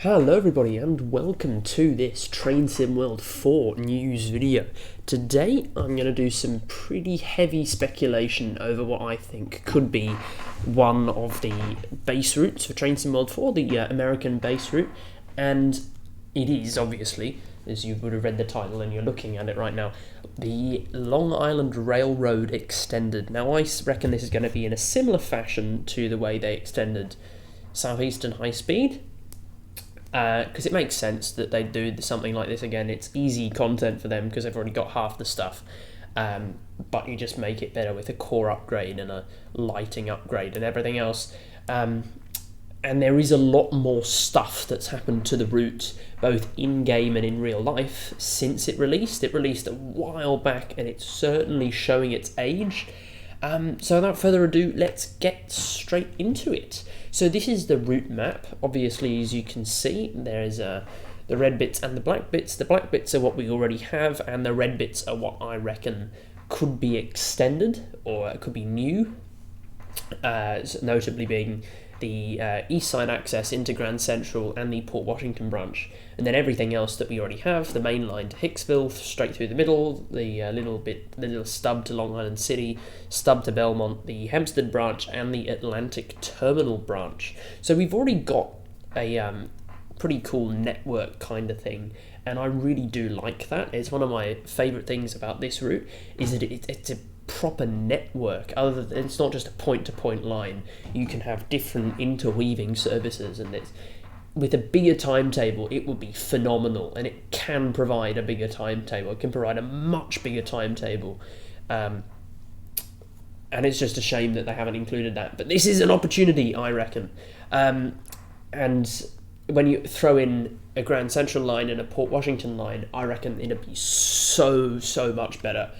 Hello everybody and welcome to this Train Sim World 4 news video. Today I'm going to do some pretty heavy speculation over what I think could be one of the base routes for Train Sim World 4, the American base route, and it is obviously, as you would have read the title and you're looking at it right now, the Long Island Railroad Extended. Now I reckon this is going to be in a similar fashion to the way they extended Southeastern High Speed, because it makes sense that they do something like this again. It's easy content for them because they've already got half the stuff, but you just make it better with a core upgrade and a lighting upgrade and everything else. And there is a lot more stuff that's happened to the route, both in-game and in real life, since it released. It released a while back, and it's certainly showing its age. So without further ado, let's get straight into it. So this is the route map. Obviously, as you can see, there's the red bits and the black bits. The black bits are what we already have, and the red bits are what I reckon could be extended, or it could be new, notably being the east side access into Grand Central and the Port Washington branch, and then everything else that we already have: the main line to Hicksville, straight through the middle, the little stub to Long Island City, stub to Belmont, the Hempstead branch, and the Atlantic Terminal branch. So we've already got a pretty cool network kind of thing, and I really do like that. It's one of my favourite things about this route, is that it's a proper network. Other than it's not just a point-to-point line, you can have different interweaving services, and it's with a bigger timetable it would be phenomenal, and it can provide a bigger timetable. It can provide a much bigger timetable, and it's just a shame that they haven't included that, but this is an opportunity, I reckon. And when you throw in a Grand Central line and a Port Washington line, I reckon it'd be so much better.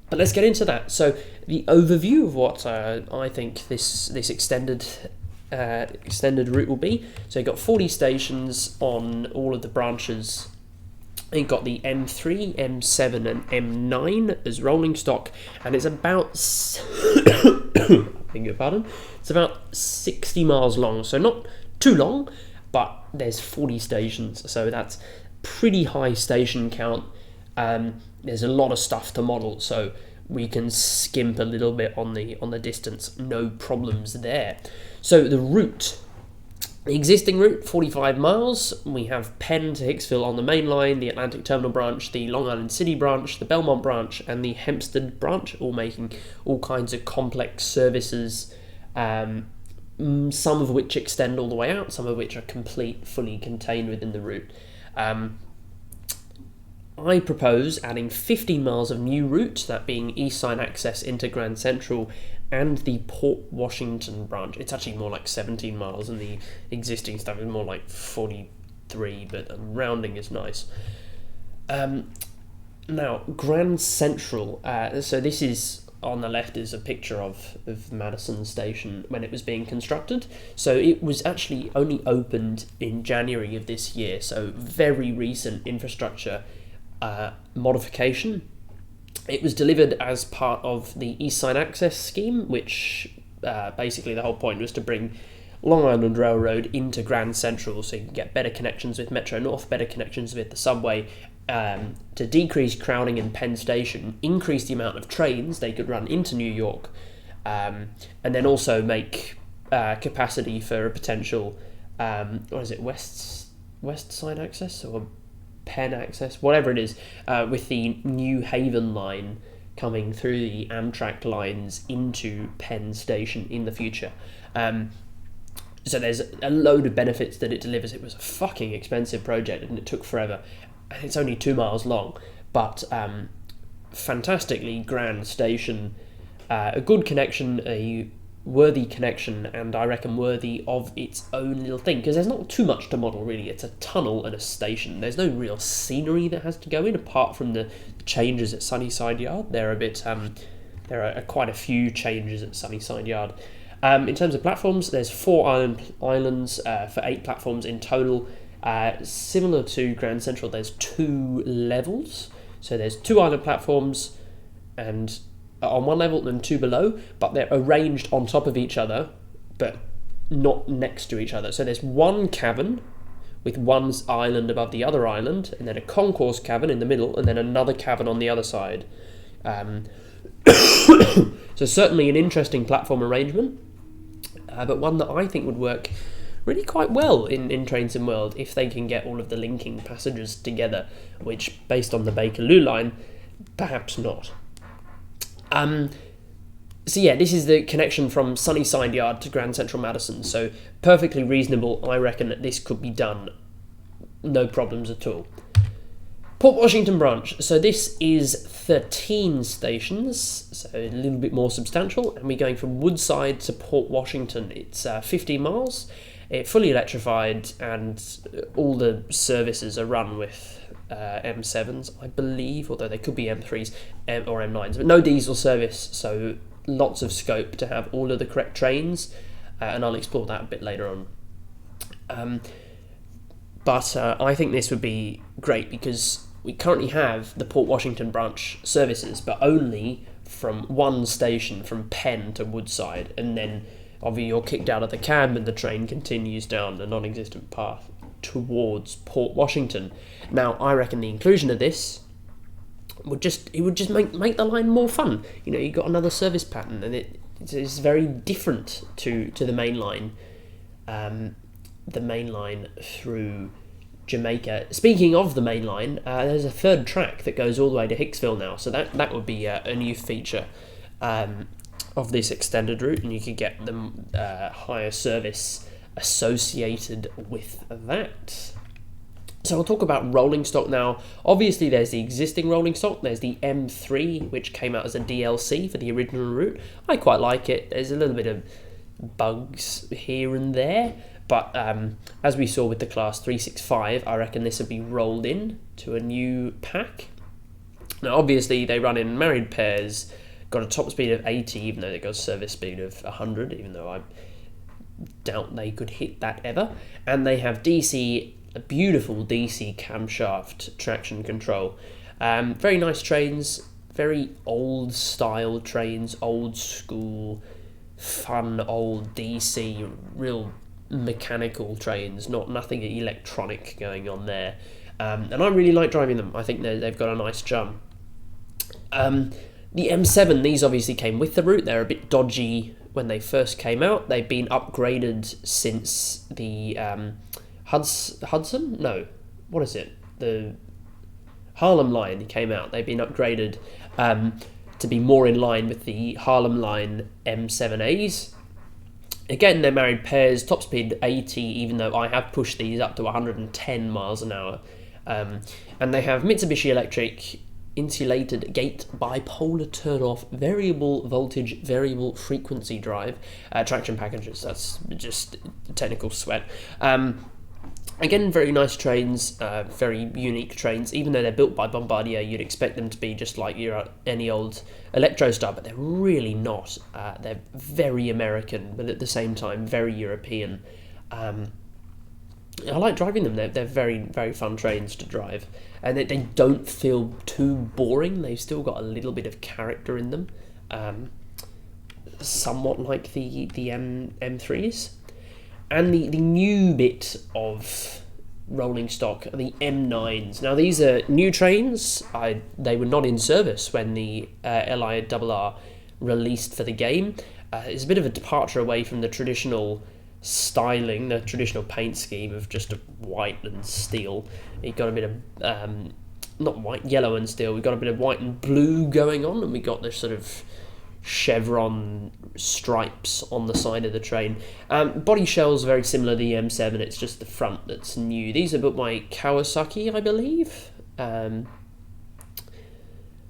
But let's get into that. So the overview of what I think this extended route will be. So you've got 40 stations on all of the branches. You've got the M3, M7 and M9 as rolling stock, and it's about I beg your pardon. It's about 60 miles long, so not too long, but there's 40 stations, so that's pretty high station count. There's a lot of stuff to model, so we can skimp a little bit on the distance, no problems there. So the route, the existing route, 45 miles. We have Penn to Hicksville on the main line, the Atlantic Terminal branch, the Long Island City branch, the Belmont branch, and the Hempstead branch, all making all kinds of complex services, some of which extend all the way out, some of which are fully contained within the route. I propose adding 15 miles of new route, that being east side access into Grand Central and the Port Washington branch. It's actually more like 17 miles, and the existing stuff is more like 43, but rounding is nice. Now, Grand Central, so this is, on the left is a picture of Madison Station when it was being constructed. So it was actually only opened in January of this year, so very recent infrastructure modification. It was delivered as part of the East Side Access scheme, which basically the whole point was to bring Long Island Railroad into Grand Central so you can get better connections with Metro North, better connections with the subway, to decrease crowding in Penn Station, increase the amount of trains they could run into New York, and then also make capacity for a potential West Side Access or Penn access, whatever it is, with the New Haven line coming through the Amtrak lines into Penn Station in the future. So there's a load of benefits that it delivers. It was a fucking expensive project and it took forever, and it's only 2 miles long, but fantastically grand station, a good connection, a worthy connection, and I reckon worthy of its own little thing, because there's not too much to model really. It's a tunnel and a station. There's no real scenery that has to go in apart from the changes at Sunnyside Yard. There are quite a few changes at Sunnyside Yard. In terms of platforms, there's 4 islands for 8 platforms in total. Similar to Grand Central, there's 2 levels, so there's 2 island platforms and on one level and 2 below, but they're arranged on top of each other, but not next to each other. So there's one cavern with one island above the other island, and then a concourse cavern in the middle, and then another cavern on the other side. So certainly an interesting platform arrangement, but one that I think would work really quite well in Train Sim World if they can get all of the linking passages together, which, based on the Bakerloo line, perhaps not. So yeah, this is the connection from Sunnyside Yard to Grand Central Madison, so perfectly reasonable. I reckon that this could be done, no problems at all. Port Washington branch, so this is 13 stations, so a little bit more substantial, and we're going from Woodside to Port Washington. It's 15 miles, it's fully electrified, and all the services are run with M7s, I believe, although they could be M3s or M9s, but no diesel service, so lots of scope to have all of the correct trains, and I'll explore that a bit later on. But I think this would be great because we currently have the Port Washington branch services, but only from one station, from Penn to Woodside, and then obviously you're kicked out of the cab and the train continues down the non-existent path towards Port Washington. Now, I reckon the inclusion of this would just make the line more fun. You know, you got another service pattern, and it's very different to the main line. The main line through Jamaica. Speaking of the main line, there's a third track that goes all the way to Hicksville now, so that would be a new feature of this extended route, and you could get the higher service associated with that. So I'll talk about rolling stock now. Obviously there's the existing rolling stock, there's the M3, which came out as a DLC for the original route. I quite like it. There's a little bit of bugs here and there, but as we saw with the Class 365, I reckon this would be rolled in to a new pack. Now obviously they run in married pairs, got a top speed of 80, even though they got a service speed of 100, even though I doubt they could hit that ever. And they have a beautiful DC camshaft traction control. Very nice trains, very old style trains, old school, fun old DC, real mechanical trains, nothing electronic going on there. And I really like driving them. I think they've got a nice charm. The M7, these obviously came with the route. They're a bit dodgy when they first came out. They've been upgraded since the Hudson? No. What is it? The Harlem line came out. They've been upgraded to be more in line with the Harlem line M7As. Again, they're married pairs, top speed 80, even though I have pushed these up to 110 miles an hour. And they have Mitsubishi Electric insulated gate bipolar turn-off variable voltage variable frequency drive traction packages. That's just technical sweat. Again, very nice trains, very unique trains. Even though they're built by Bombardier, you'd expect them to be just like any old Electrostar, but they're really not. They're very American, but at the same time very European. I like driving them. They're very, very fun trains to drive, and they don't feel too boring. They've still got a little bit of character in them, somewhat like the M3s. And the new bit of rolling stock are the M9s. Now these are new trains. They were not in service when the LIRR released for the game. It's a bit of a departure away from the traditional styling, the traditional paint scheme of just a white and steel. You've got a bit of not white, yellow and steel. We've got a bit of white and blue going on, and we got this sort of chevron stripes on the side of the train. Body shell's very similar to the M7. It's just the front that's new. These are built by Kawasaki, I believe, but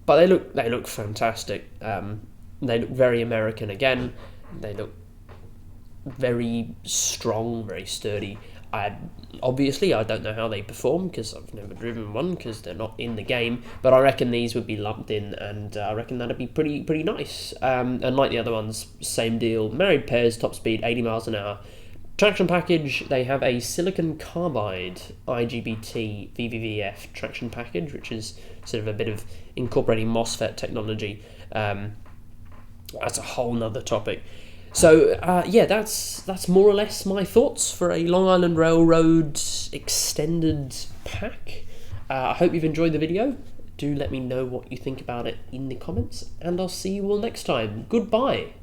they look fantastic. They look very American again. They look very strong, very sturdy. Obviously, I don't know how they perform because I've never driven one because they're not in the game, but I reckon these would be lumped in, and I reckon that'd be pretty nice. And like the other ones, same deal. Married pairs, top speed 80 miles an hour. Traction package, they have a silicon carbide IGBT VVVF traction package, which is sort of a bit of incorporating MOSFET technology. That's a whole nother topic. So yeah, that's more or less my thoughts for a Long Island Railroad extended pack. I hope you've enjoyed the video. Do let me know what you think about it in the comments, and I'll see you all next time. Goodbye.